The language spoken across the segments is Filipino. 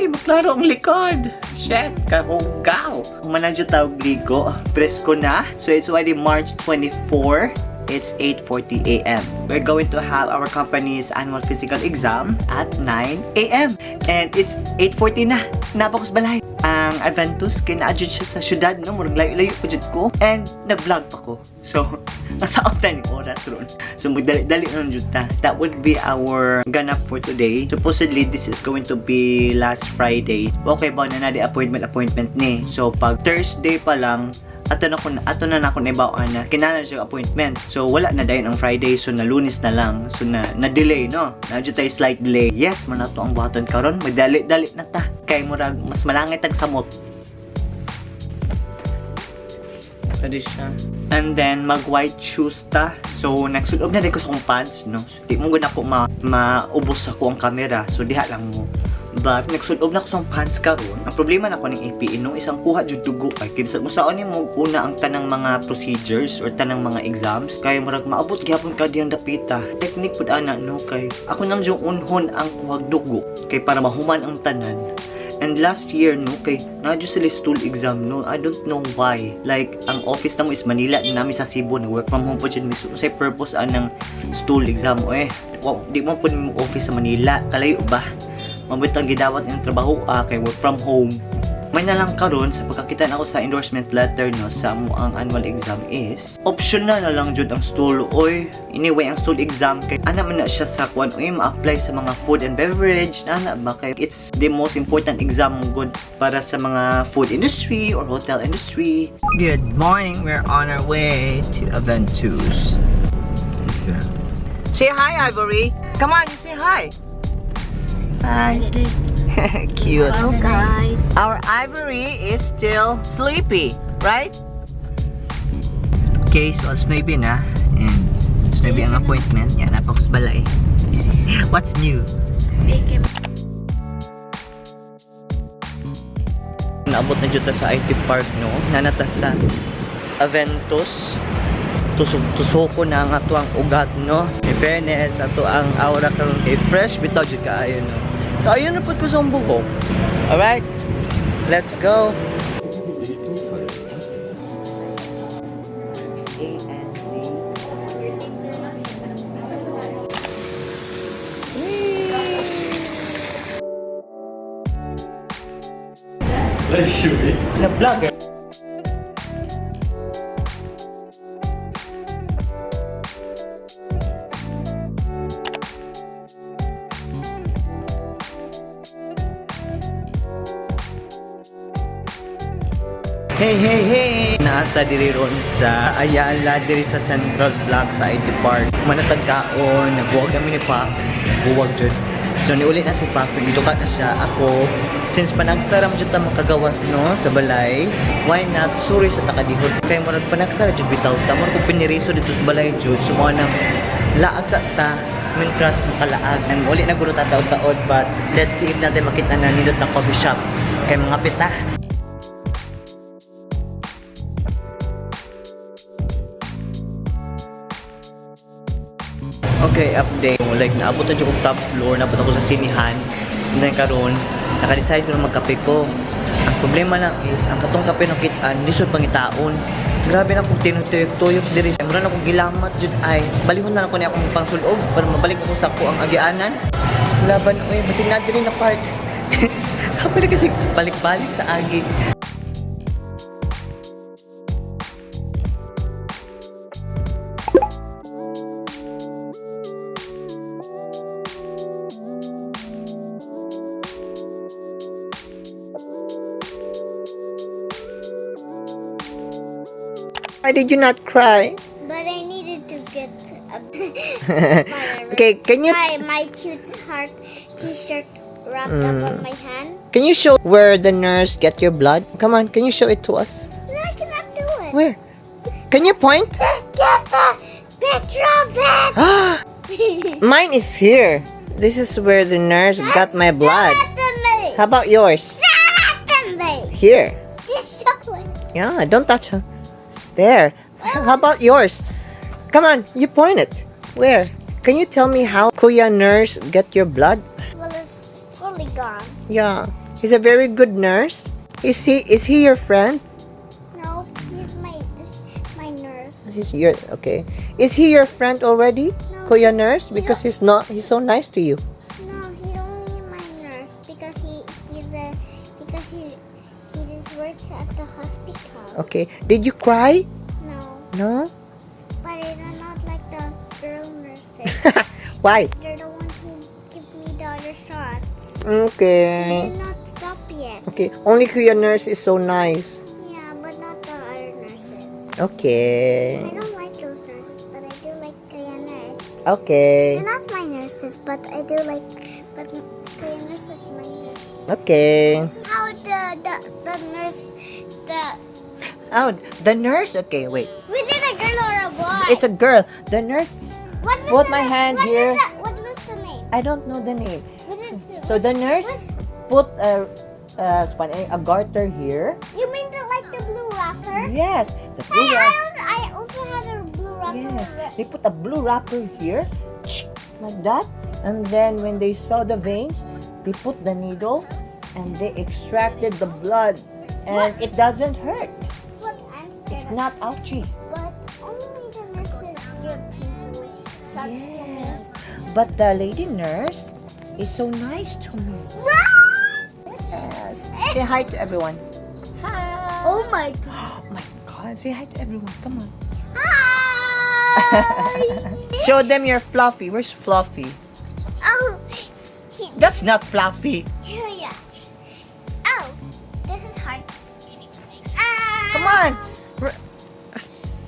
Ay, maklaro ang likod. Shit, kahugaw. Humanadyo tawag ligo. Presko na. So it's already March 24. It's 8:40 a.m. We're going to have our company's annual physical exam at 9 a.m. And it's 8:40 na. Napakos balay. Ang Adventus, kina-adjud siya sa syudad, no? Murag layo-layo pa dyan ko. And nag-vlog pa ko. So, nasa out na yung oras ron. So, magdali-dali na dyan ta. That would be our ganap for today. Supposedly, this is going to be last Friday. Okay ba na di appointment ni? So, pag Thursday pa lang, ato na ako naibawaan na kinahanglan siya appointment. So wala na dayon ang Friday, so na Lunes na lang. So na delay, no? Nadyo tayo slight delay. Yes, man ato ang buhaton karon, magdali-dali na ta. Kay murag mas malangit tag samot. Pwede siya. And then mag white shoes ta. So nagsulob na din ko sa akong pants, no? So, di mo gud ako maubos ako ang camera. So diha lang mo. But nagsulob na ko sa pants karon. Ang problema na ko ning APE no, isang kuha jud dugo kay kinsa usaon nimo una ang tanang mga procedures or tanang mga exams kay murag maabot gyapon ka diyang dapita. Technique pud ana no, kay ako nang jung unhon ang kuhag dugo kay para mahuman ang tanan. And last year no, kay nadyo sila stool exam no, I don't know why. Like ang office namo is Manila, nami sa Cebu, na work from home po jud miso say purpose anang stool exam di mo pud mo office sa Manila, kalayo ba? Mabit ang gidawat ng trabaho kay work from home. May na lang karon sa pagkakita na ako sa endorsement letter no sa mo ang annual exam is optional na lang jud ang stool oy. Anyway, ang stool exam kay ana man na siya sa kuan oy ma-apply sa mga food and beverage ana ba kay it's the most important exam good para sa mga food industry or hotel industry. Good morning, we're on our way to Aventus. Say hi, Ivory. Come on, you say hi. Hi. Cute. Hello guys. Our Ivory is still sleepy, right? Okay, so sleepy na. And sleepy ang appointment. Yan, napakus balay. What's new? Naabot na dito sa IT Park, no? Nanatas sa Aventus. Tusok na ang ato ang ugat, no? In fairness, ato ang aura karon kay fresh bitaw jud kaayo, no? So, ayun na po ko sa buhok. Alright, let's go. Na-vlog eh. Hey! Naata diri ron sa Ayala diri sa Central Block sa IT Park. Manatag kaon, nagbuwag kami ni Pax. Buwag jud. So niulit na si Pax, dito ka na siya. Ako, since panagsaram jud ta makagawas no sa balay, why not suri sa takadihod. Kay mo panagsara jud bitaw. Tamo ko piniriso dito sa balay jud. Sumo nang laag sa ta min cross makalaag. And uli na guro ta taod-taod, but let's see if natin makita na nindot na coffee shop. Kay mga pita. Okay, update. Like, naabot na yung top floor, naabot ako sa sinihan. And then karon, naka-decide ko na magkape ko. Ang problema lang is, ang katong kape ng kitaan, lisod pangitaon. Grabe na kung tinutuyok-tuyok diri. Mura na kong gilamat dyan ay, balihon na lang ko niya akong pangsulob para mabalik ako sa ko ang agianan. Laban, uy, basig na diri na part. Kapag kasi balik-balik sa agi. Why did you not cry? But I needed to get a Okay, can you my cute heart t-shirt wrapped up on my hand. can you show where the nurse get your blood? Come on, can you show it to us? No, I cannot do it. Where? Can you point? Just get the picture of it. Mine is here. This is where the nurse got my blood. Show it to me. How about yours? Show it to me. Here. Just show it. Yeah, don't touch her. There. How about yours? Come on, you point it. Where? Can you tell me how Kuya nurse get your blood? Well, it's totally gone. Yeah. He's a very good nurse. Is he your friend? No, he's my nurse. He's your okay. Is he your friend already? No. Kuya nurse? Because he's so nice to you. No, he's only my nurse because he just works at the hospital. Okay. Did you cry? No, No? but I do not like the girl nurses. Why? They're the ones who give me the other shots. Okay. They did not stop yet. Okay. Only Kuya nurse is so nice. Yeah, but not the other nurses. Okay. I don't like those nurses, but I do like Korean nurse. Okay. They're not my nurses, but I do like. But Korean nurse is my nurse. Okay. How the nurse Oh, the nurse? Okay, wait. was it a girl or a boy? It's a girl. The nurse, What was put the my name? hand What here. What was the name? I don't know the name. Was it, So the nurse put a garter here. you mean like the blue wrapper? Yes. The blue Hey, wrapper. I also had a blue wrapper. Yes. They put a blue wrapper here. Like that. And then when they saw the veins, they put the needle and they extracted the blood. And it doesn't hurt. But I'm scared. It's not ouchy. But only the nurses give people shots to me. Yes. But the lady nurse is so nice to me. Yes. Say hi to everyone. Hi. Oh my god. Oh my God. Say hi to everyone. Come on. Hi. Show them your Fluffy. Where's Fluffy? Oh. That's not Fluffy. Yeah. Oh. This is hard. Come on.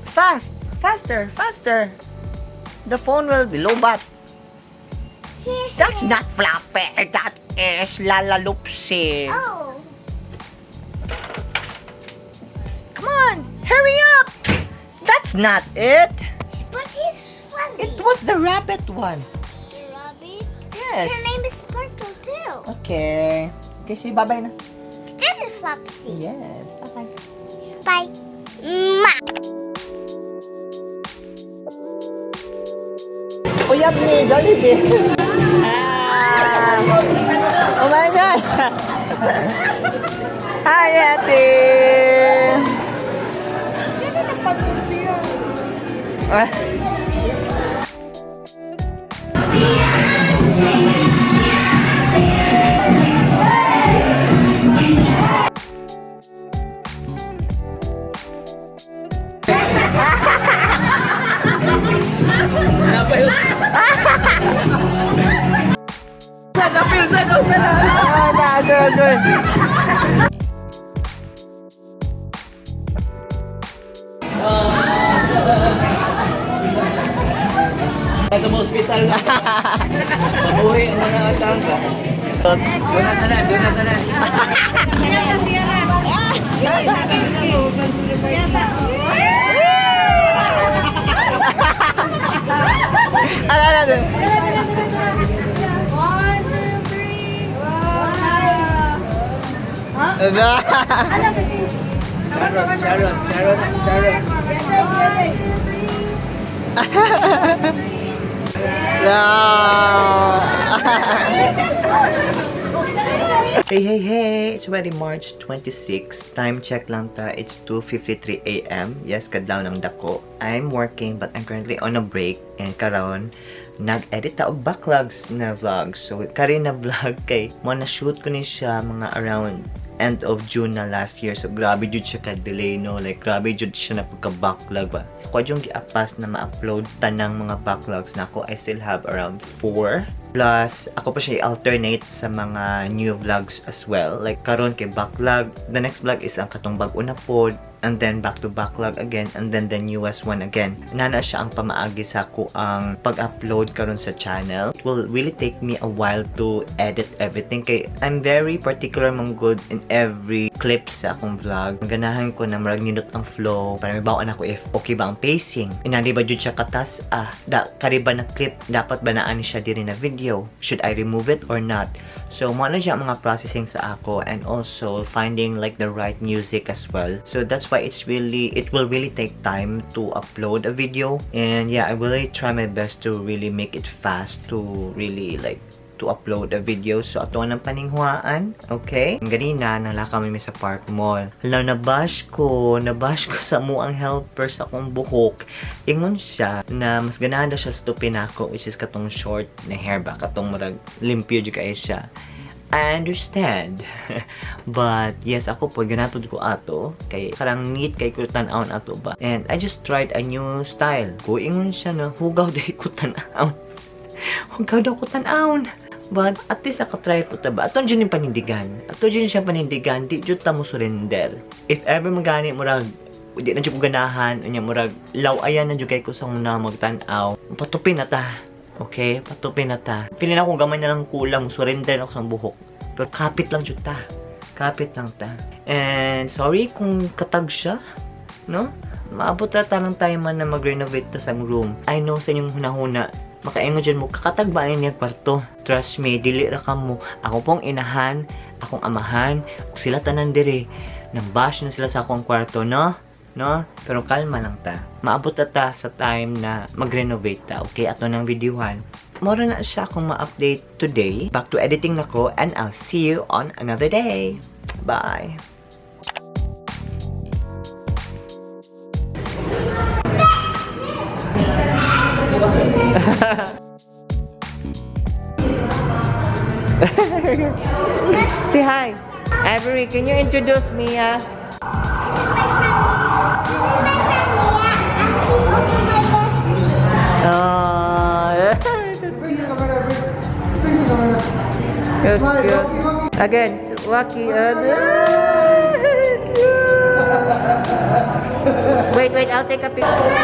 Fast. Faster. Faster. The phone will be low bat. Here's That's the- not Fluffy. That is Lalaloopsy. Oh. Come on. Hurry up. That's not it. But he's fuzzy. It was the rabbit one. The rabbit. Yes. Her name is Sparkle too. Okay. Okay, say bye-bye na. This is Flopsy. Yes. Bye-bye. Bye. Mwah. Uyap ni Jollibee. Ah. Oh my God. Hi, Ate. Ah. Sa hospital na. Pabuhi ang mga tangga. Doon na tanan. Hey, it's already March 26. Time check lang ta, it's 2:53 a.m. Yes, kadlaw ng dako. I'm working but I'm currently on a break and karon nag-edit ta og backlogs na vlogs. So kari na vlog kay mo na shoot ko ni siya mga around end of June na last year. So grabe jud siya ka delay no, like grabe jud siya na pagka-backlog ba. Ko yung giapas na ma-upload tanang mga backlogs na ako. I still have around 4. Plus, ako pa siya i-alternate sa mga new vlogs as well. Like, karon kay backlog. The next vlog is ang katong bag-o na pod. And then, back to backlog again. And then, the newest one again. Nana siya ang pamaagi sa ko ang pag-upload karon sa channel. It will really take me a while to edit everything. Kay, I'm very particular mong good in every clip sa akong vlog. Ganahan ko na marag nindot ang flow. Para may bawaan ako if okay ba ang pacing. Inali ba jud siya katas? Kari ba na clip? Dapat ba naan siya diri na video? Should I remove it or not? So, mo na siya mga processing sa ako and also finding like the right music as well. So, that's why it will really take time to upload a video. And yeah, I will really try my best to really make it fast to really like to upload a video. So, ato ang paninghuaan. Okay? Ang ganina, nalaka kami sa Park Mall. Hala, nabash ko sa muang helper sa akong buhok. Ingon siya na mas ganahan daw siya sa tupin ako, which is katong short na hair ba, katong marag limpyo juga siya. I understand. But, yes, ako po, ganatod ko ato. Kay, karang neat kay ko tan-aon ato ba. And I just tried a new style. Kuingon siya na, hugaw dahi ko tan-aon. Hugaw daw ko tan-aon. But, at least nakatry ko ba. Ato dyan yung panindigan. Ato dyan siya panindigan. Di dyan ta mo surrender. If ever magani mo rag, di na dyan ko ganahan, anya mo rag, lawayan na dyan kay ko sa muna magtan-aw. Patupin na ta. Okay? Patupin na ta. Feeling ako gamay na lang kulang. Surrender ako sa buhok. Pero kapit lang dyan ta. Kapit lang ta. And sorry kung katag siya. No? Maabot na lang tayo man na mag-renovate ta sa room. I know sa inyong hunahuna. Makaingo dyan mo. Kakatag ba niya kwarto? Trust me. Dili ra ka mo. Ako pong inahan. Akong amahan. Kung sila tanan dire. Nang bash na sila sa akong kwarto. No? No? Pero kalma lang ta. Maabot na ta sa time na mag-renovate ta. Okay? Ato ng videohan. Mora na siya akong ma-update today. Back to editing na ko. And I'll see you on another day. Bye! Say hi. Avery, can you introduce Mia? Good, good. Again, Waki. Wait, I'll take a picture.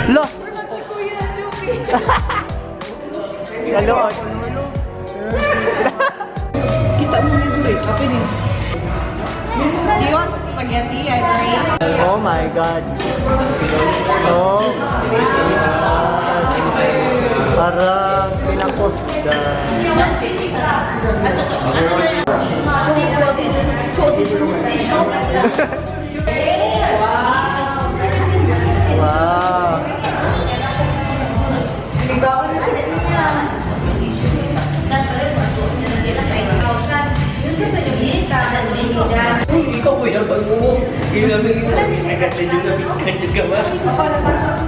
Lo! Hello! Kita mo yung break. Kapin eh. Do you want spaghetti, Ivory? Oh my God. Oh. Parang pinakosda. Wow.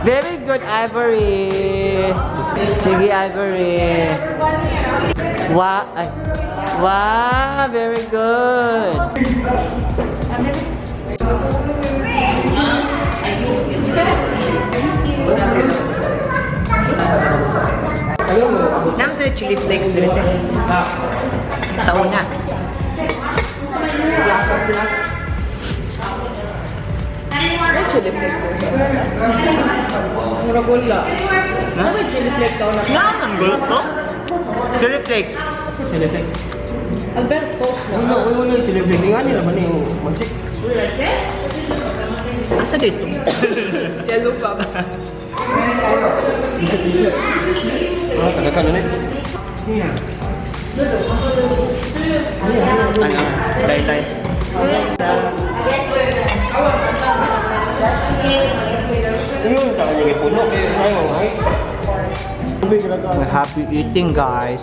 Very good, Ivory. Sige, Ivory. Wow. Wow, very good. Nam sa chili flakes dito. Taon na. May chili flakes also. Mura gula. May chili flakes ako na. Ang gulo to? Chili flakes. Chili flakes. Alberto's na. Ano yung celebrity nga nila man yung magic? Asa dito? Yellow cup. Taga ka na na Tay. Yung taga yung ipuno ayaw ay We're happy eating, guys.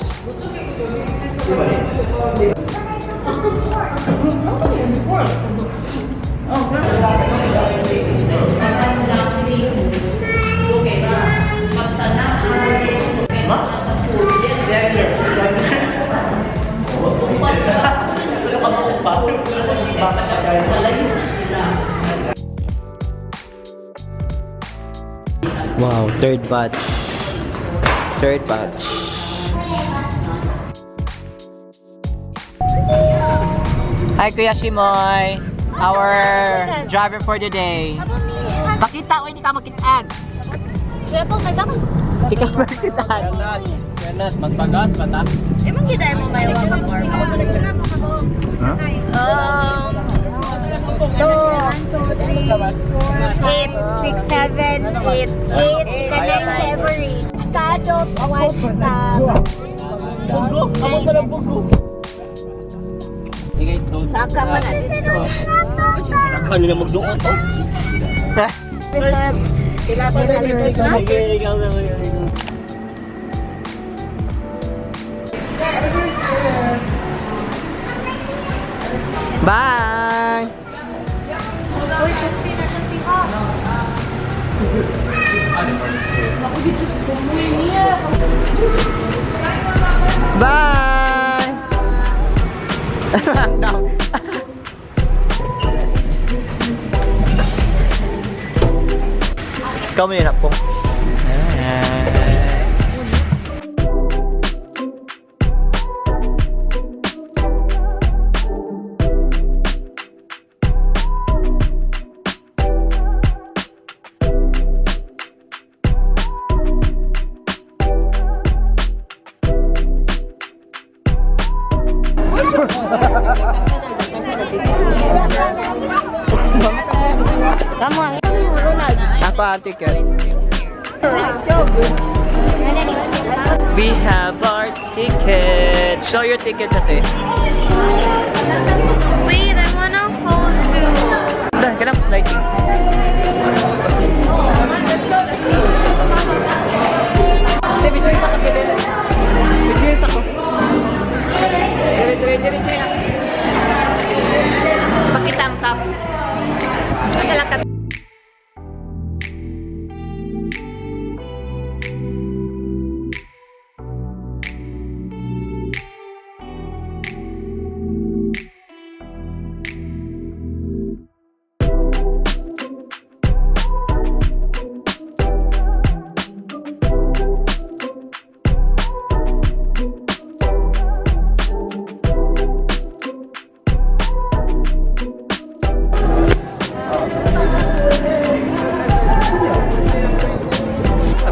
Wow, third batch. Hi, Kuya Shimoy. Our driver for the day. Pakita o hindi ka makitaan. Kaya po, may bakit? Hindi ka makitaan. Kenas, magbagas ba ta? Emang kita mo may wala more. Huh? 8. Kanang February. Kadok, white stop. Saka man na dito. Nakano na magduot oh. Bye! Bye! No. Kami na po. Ako ang ticket. We have our ticket. Show your ticket, ate. Wait, I wanna hold too. Dahil ka lang sliding. Ate, between sa kapilin. Between sa ko. Dire. Pakita ang top. Magalang ka.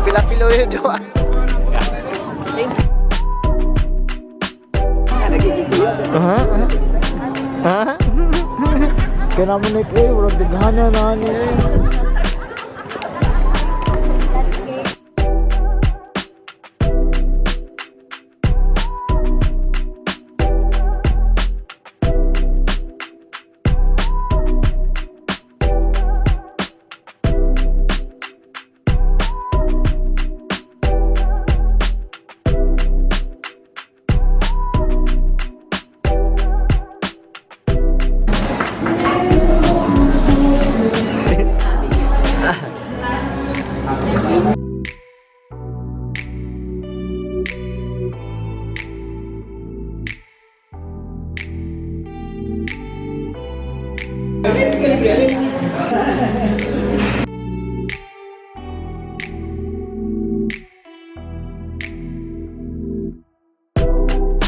Pila-pilo yun doon. Kaya naman ito eh, walang daghana na niya eh.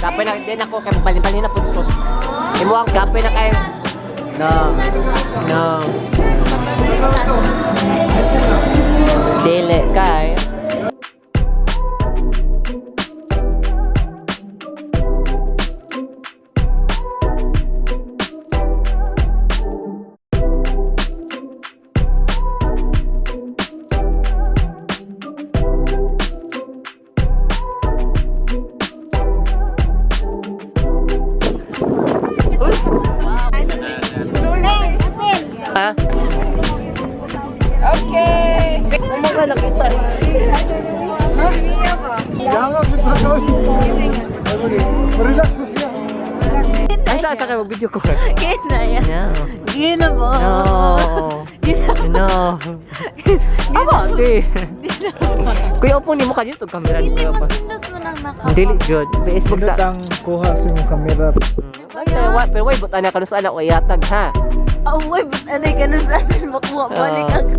Kapay na din ako, kaya magbalin-balin na po ito. Imo ang kapay na kayo. No. Dili kay. Ha? Okay. Ay, saan kayo mag-video ko? Kina yan. No. Gina mo. No. Aba, di. Kuya, upo ni mo kanyo itong camera. Dili masinot mo lang naka. Dili, Jod. Facebook sa... Ang kuha sa yung camera. Pero wait, buta na ka sa anak ko yatag, ha? Oh, wait, but anay ka na sa atin makuha. Balik ang...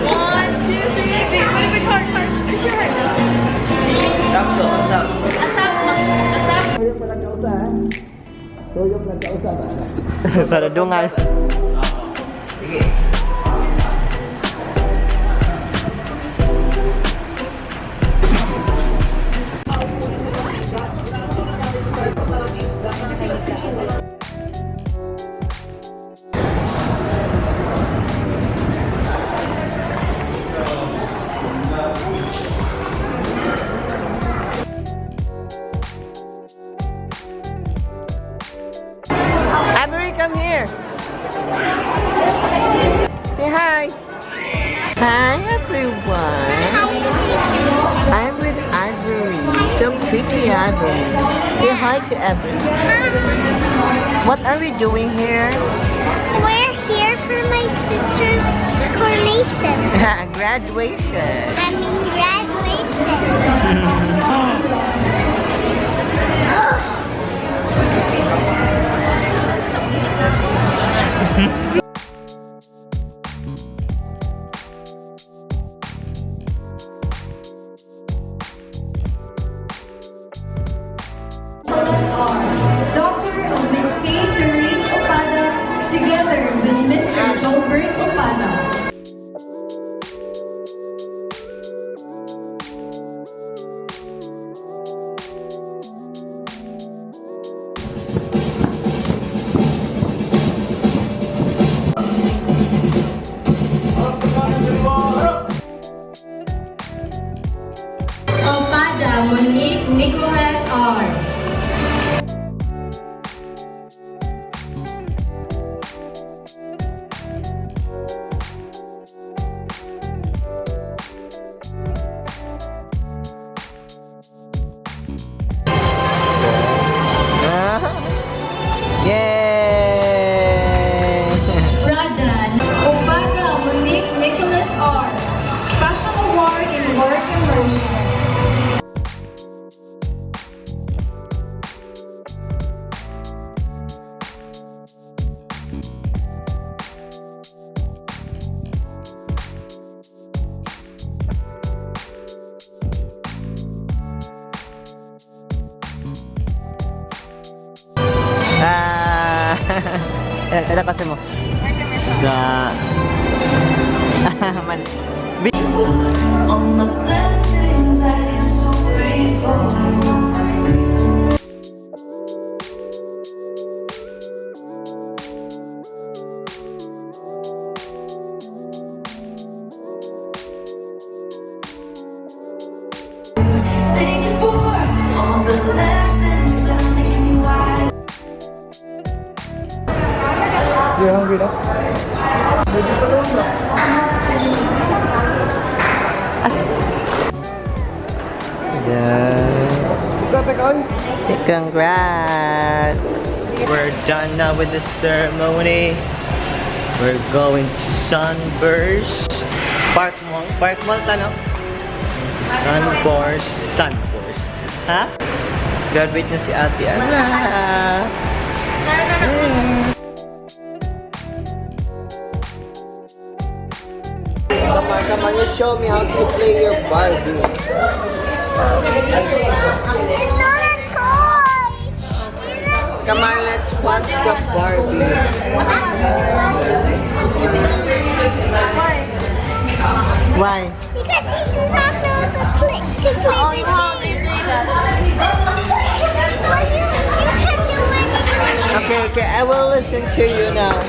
One, two, three, big, big heart. Para dungal. Avery, come here. Say hi. Hi, everyone. I'm with Avery. So pretty, Avery. Say hi to Avery. What are we doing here? We're here for my sister's coronation. Graduation. I mean graduation. Daughter of Miss Kay Therese Opada, together with Mr. Jolbert Opada. Opada Monique Nicolette R. Yay! Rajan Opada Monique Nicolette R. Special Award in Work Immersion. Kailan kasi mo? Sa... Man. All my blessings, I am so grateful. Thank you for all the lessons that make me wise. You hungry now? Congrats! We're done now with the ceremony. We're going to Sunburst Park Mall. Park Mall tanong? Sunburst. Ha? Graduate na si Ate Ana. Come on, you show me how to play your Barbie. It's not a toy. Come on, let's watch the Barbie. Why? Because he does not know how to play. Oh, you know they play that. Well, you can do it. Okay, I will listen to you now.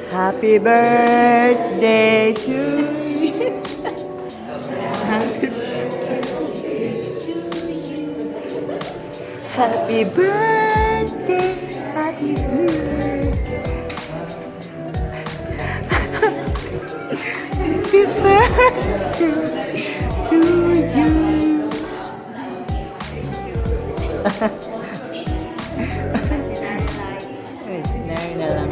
Happy birthday to you. Happy birthday to you. Happy birthday. Happy birthday. Happy birthday to you. Ay, sinari na lang.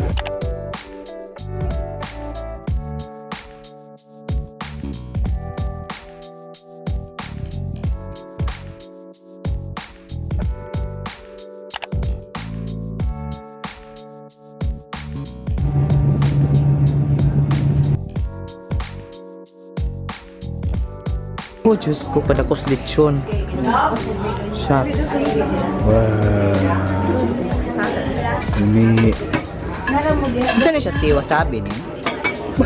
Oh, Diyos ko, padakos lechon. Shucks. Wow. Umi. Saan na siya? Wasabi ni?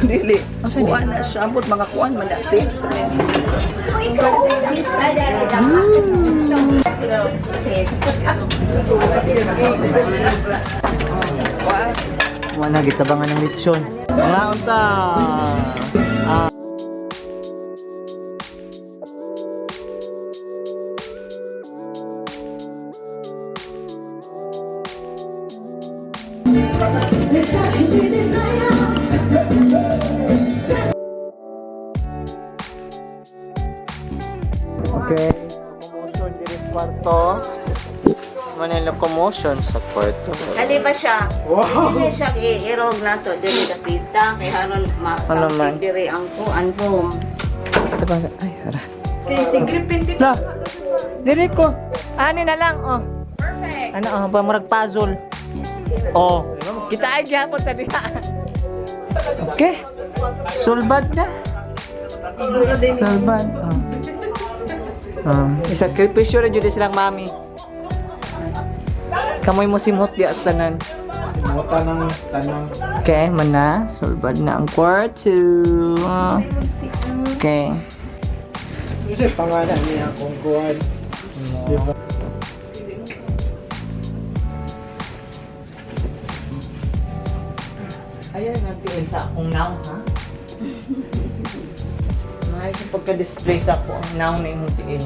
Dili. Kuan na siya. Ambot mga kuan malapit. Wala, gitabangan ng lechon. Wala, unta. Okay, locomotion diri sa kwarto. Manay locomotion sa kwarto. Ano ba siya? Wow! Hindi siya i-irog na to. Dili nakita. Kaya haron Ano man? masakit diri ang kuan room. Ay, hara. Tinggripin dito. La! Diri ko. Ani na lang, oh. Perfect. Ano, oh, pamurag puzzle. Oh. Kita ay gyapon sa diha. Okay. Sulbad na. Sulbad. Isakripisyo rin dyan silang mami. Kamoy mo simot di astanan. Mata ng tanong. Okay, mana. Sulbad na ang kwarto. Okay. Kasi pangalan niya kung kuhan. Diba? Ayan, natin sa akong now, ha? Mahal sa pagka-display sa ako ang now na yung tiin.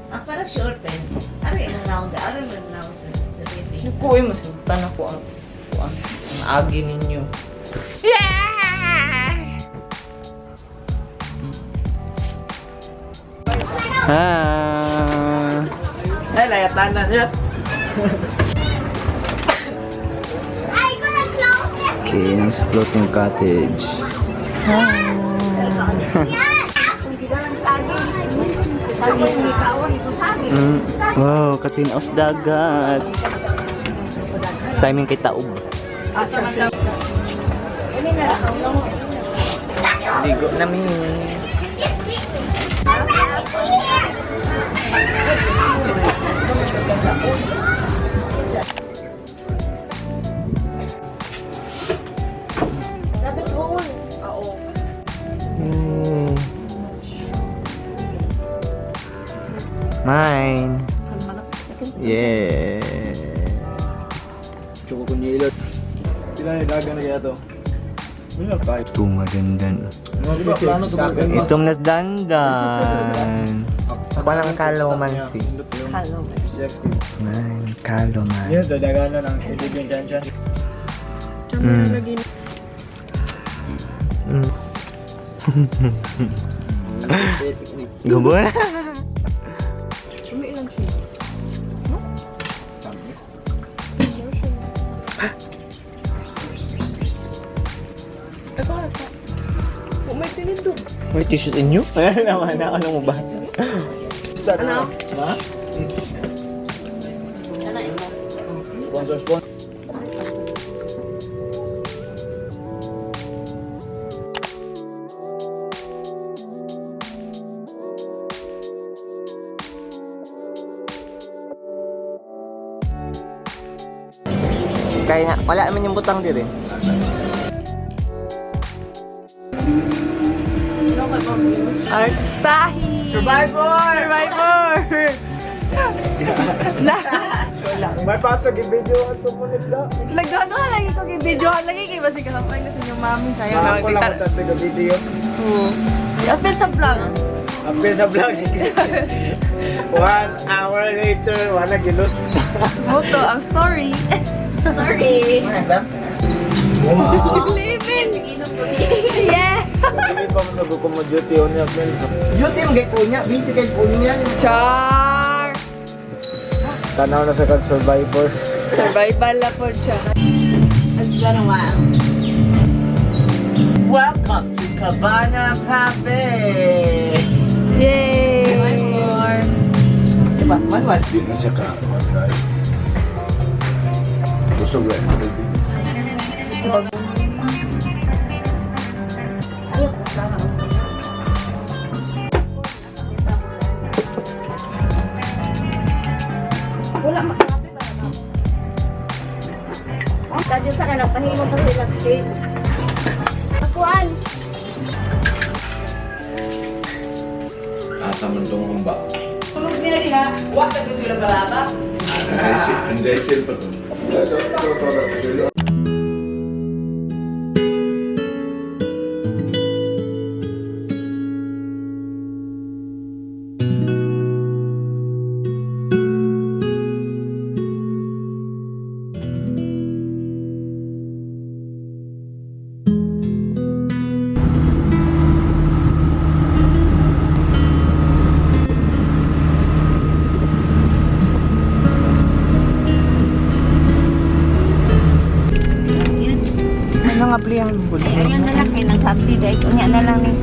Para sure pen. Ano yung naong da? Ano yung naong sa dili? Nakuha mo sa tanong ko ang agi ninyo. Yeah! Ay, layatan na niya. Are you gonna close this? Okay, nasa floating cottage. Wow, katinaos dagat. Timing kay taob. Ligo namin. Mine. Yeah. Choco con hielo. Sila nilaga na kaya to. Ano tayo? Ito maganda. Diba plano to ba? Itong nasdandan. Walang kalomansi. Man, kaloman. Yun, dadagano ng hilig yung dyan. Gubo na. Umiilang siya. Ito. May tinindog. May tissue inyo? Ayan naman, ano mo ba? Ano? Ha? Sponsor. Kaya nga, wala naman yung butang din eh. Arstahi! Survivor! May patog i-video at pumunit na. Nagdagawa lagi ko video lagi kay basi kasapay na sa inyong mami sayang Ako lang na matataga video. Apil sa vlog. Apil sa vlog. 1 hour later, wala gilos pa. Moto ang story. Wow! Living. Yeah. Hindi pa mo naguko mo duty on yung apil. Duty yung gay po niya, busy kay po niya. Char. Tanaw na sa Survivor. Survival na po siya. It's been a while. Welcome to Cabana Cafe! Yay! Diba? Manual. Hindi na siya ka. Busog lang. Diyos sa kanang pahimo pa sila stage. Akuan. Asa man tong humba. Tulog niya din ha. Huwag ka dito yung balaba. Anjay sil pa to. Ano nga pala yung bulong? Ayan na lang, nag-happy dahil kunya na lang eh.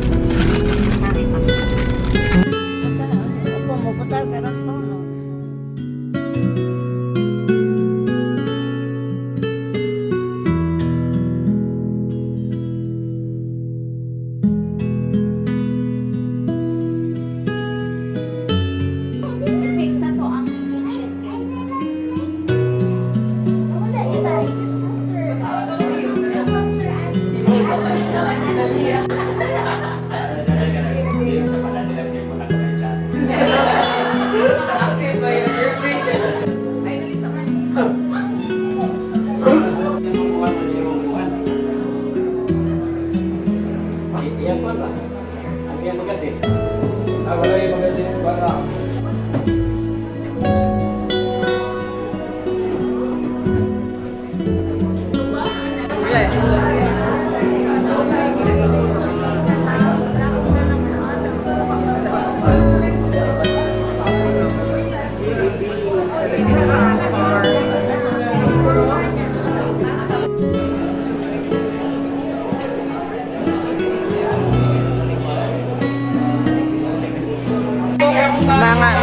Pumuputal ka rin po, no? I-fix na to ang kitchen kayo. Wala iba. Wala yung magasin. Baka.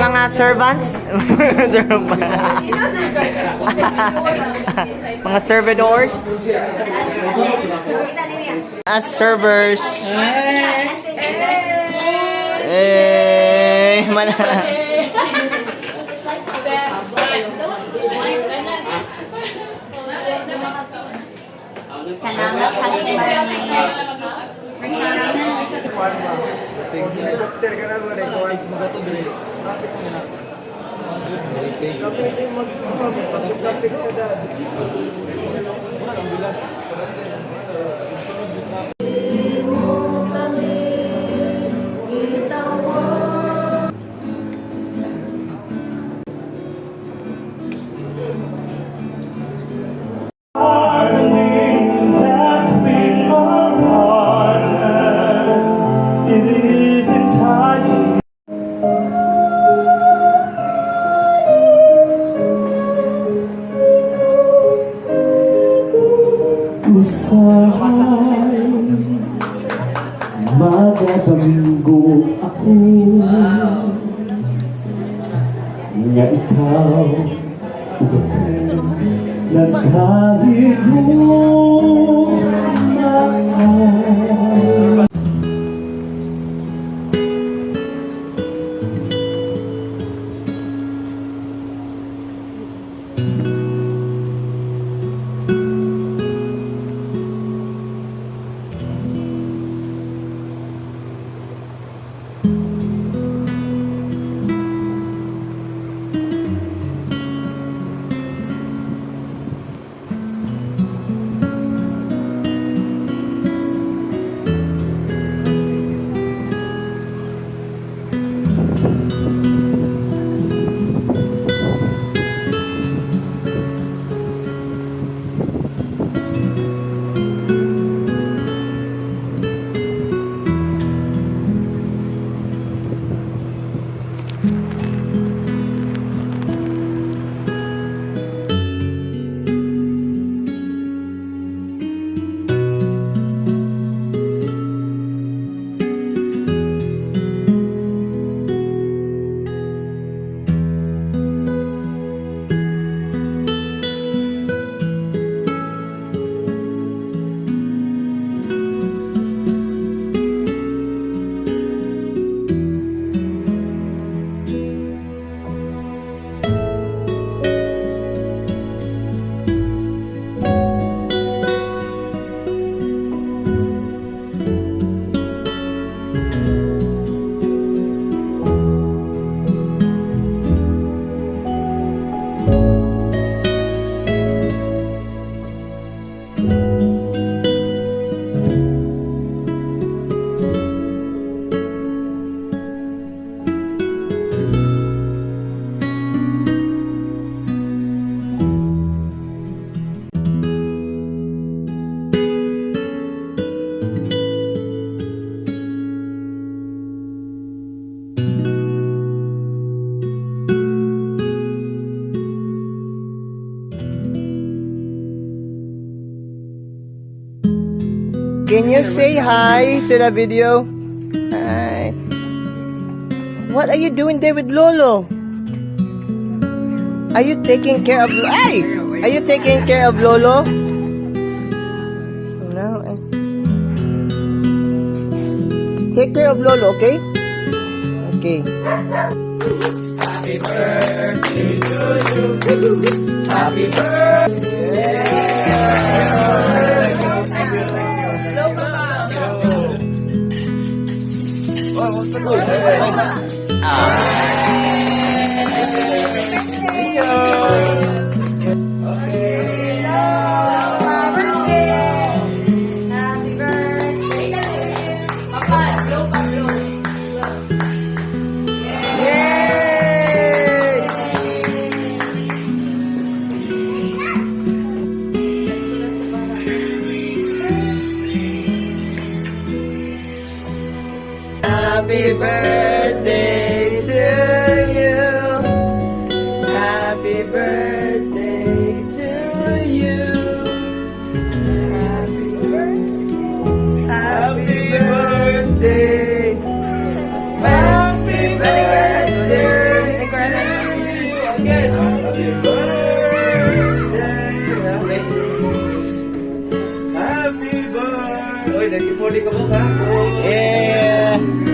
Mga servants? Mga servidors? As servers. Eh, mana? Salamat sa Dokter ka na mo. Record mo ka to dire. Kapit yung mag-topic sa dad. Usahay magabanggo ako nga ikaw ug ako nagkahigugma. Can you say hi to the video? Hi. What are you doing there with Lolo? Are you taking care of Hey! Are you taking care of Lolo? No. Take care of Lolo, okay? Okay. Happy birthday to you. Happy Happy birthday to you. Happy birthday to you. Happy birthday. Happy birthday. Again. Happy birthday. Happy birthday. Oy, nag-ipoli ka mo ba? Yeah.